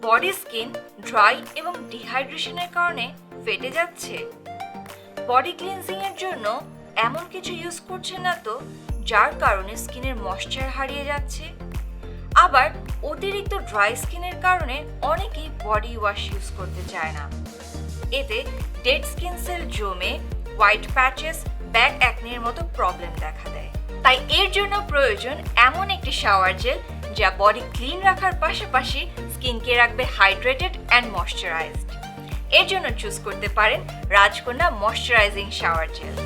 Body skin dry এবং ডিহাইড্রেশনের কারণে ফেটে যাচ্ছে? বডি ক্লিনজিং এর জন্য এমন কিছু ইউজ করছে না তো যার কারণে স্কিনের ময়েশ্চার হারিয়ে যাচ্ছে? আবার অতিরিক্ত ড্রাই স্কিনের কারণে অনেকেই বডি ওয়াশ ইউজ করতে চায় না। এতে ডেড স্কিন সেল জমে হোয়াইট প্যাচেস, ব্যাক অ্যাকনির মতো প্রবলেম দেখা দেয়। তাই এর জন্য প্রয়োজন এমন একটি শাওয়ার জেল যা বডি ক্লিন রাখার পাশাপাশি স্কিনকে রাখবে হাইড্রেটেড অ্যান্ড ময়েশ্চারাইজড। এর জন্য চুজ করতে পারেন রাজকন্যা ময়েশ্চারাইজিং শাওয়ার জেল।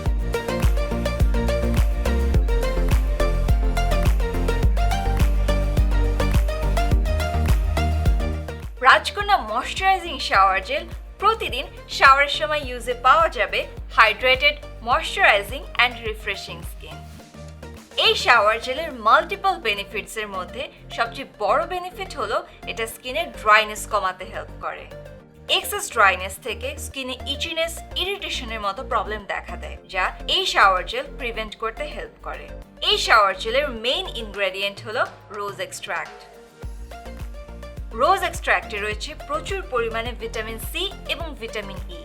রাজকন্যা ময়েশ্চারাইজিং শাওয়ার জেল প্রতিদিন শাওয়ারের সময় ইউজে পাওয়া যাবে hydrated, moisturising and refreshing skin. এই শাওয়ার জেলের মাল্টিপল বেনিফিটসের মধ্যে সবচেয়ে বড় বেনিফিট হলো এটা স্কিনের ড্রাইনেস কমাতে হেল্প করে। এক্সেস ড্রাইনেস থেকে স্কিনে ইচিনেস, ইরিটেশনের মতো প্রবলেম দেখা দেয়, যা এই শাওয়ার জেল প্রিভেন্ট করতে হেল্প করে। এই শাওয়ার জেলের মেইন ইনগ্রেডিয়েন্ট হলো রোজ এক্সট্র্যাক্ট। রোজ এক্সট্র্যাক্টে রয়েছে প্রচুর পরিমাণে ভিটামিন সি এবং ভিটামিন ই,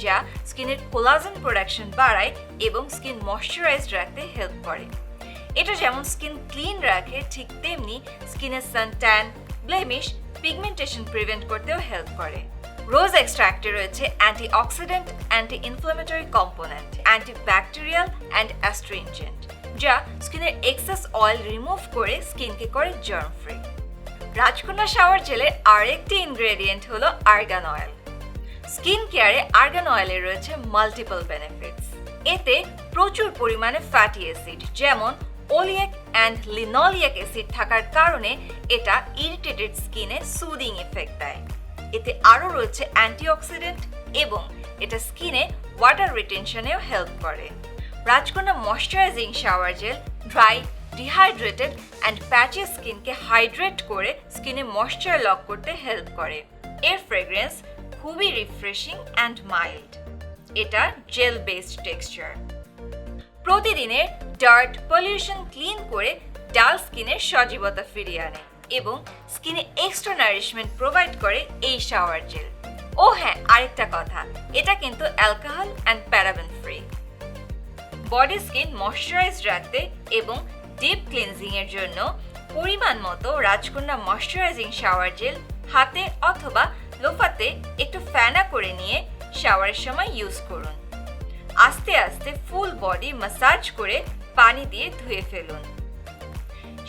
যা স্কিনের কোলাজেন প্রোডাকশন বাড়ায় এবং স্কিন ময়েশ্চারাইজড রাখতে হেল্প করে। এটা যেমন স্কিন ক্লিন রাখে, ঠিক তেমনি স্কিনের সানট্যান, ব্লেমিশ, পিগমেন্টেশন প্রিভেন্ট করতেও হেল্প করে। রোজ এক্সট্র্যাক্টে রয়েছে antioxidant, anti inflammatory component, antibacterial and astringent, যা স্কিনের এক্সেস অয়েল রিমুভ করে স্কিনকে করে জার্ম ফ্রি। রাজকন্যা শাওয়ার জেলের আরেকটি ইনগ্রেডিয়েন্ট হলো আর্গান অয়েল। স্কিন কেয়ারে আর্গান অয়েলের রয়েছে মাল্টিপল বেনিফিটস। এতে প্রচুর পরিমাণে ফ্যাটি অ্যাসিড যেমন ওলিক অ্যান্ড লিনোলিক অ্যাসিড থাকার কারণে এটা ইরিটেটেড স্কিনে সুদিং ইফেক্ট দেয়। এতে আরও রয়েছে অ্যান্টিঅক্সিডেন্ট এবং এটা স্কিনে ওয়াটার রিটেনশনেও হেল্প করে। Rajkanya moisturising shower gel dry, dehydrated and patchy স্কিনকে হাইড্রেট করে স্কিনে ময়েশ্চার লক করতে হেল্প করে। এর ফ্রেগ্রেন্স খুবই রিফ্রেশিং অ্যান্ড মাইল্ড। এটা জেল বেসড টেক্সচার। প্রতিদিনের ডার্ট, পলিউশন ক্লিন করে ডাল স্কিনের সজীবতা ফিরিয়ে আনে এবং স্কিনে এক্সট্রা নারিশমেন্ট প্রোভাইড করে এই শাওয়ার জেল। ও হ্যাঁ, আরেকটা কথা, এটা কিন্তু alcohol and paraben free. Body skin moisturised রাখতে এবং ডিপ ক্লিনজিং এর জন্য পরিমাণ মতো রাজকন্যা ময়েশ্চারাইজিং শাওয়ার জেল হাতে অথবা লোফাতে একটু ফেনা করে নিয়ে শাওয়ারের সময় ইউজ করুন। আস্তে আস্তে ফুল বডি ম্যাসাজ করে পানি দিয়ে ধুয়ে ফেলুন।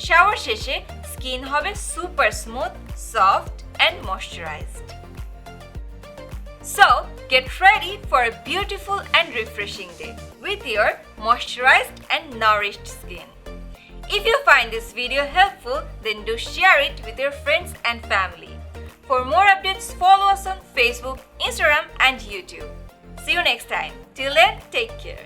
শাওয়ার শেষে স্কিন হবে super smooth, soft and moisturised. So, get ready for a beautiful and refreshing day with your moisturized and nourished skin. If you find this video helpful, then do share it with your friends and family. For more updates, follow us on Facebook, Instagram, and YouTube. See you next time. Till then, take care.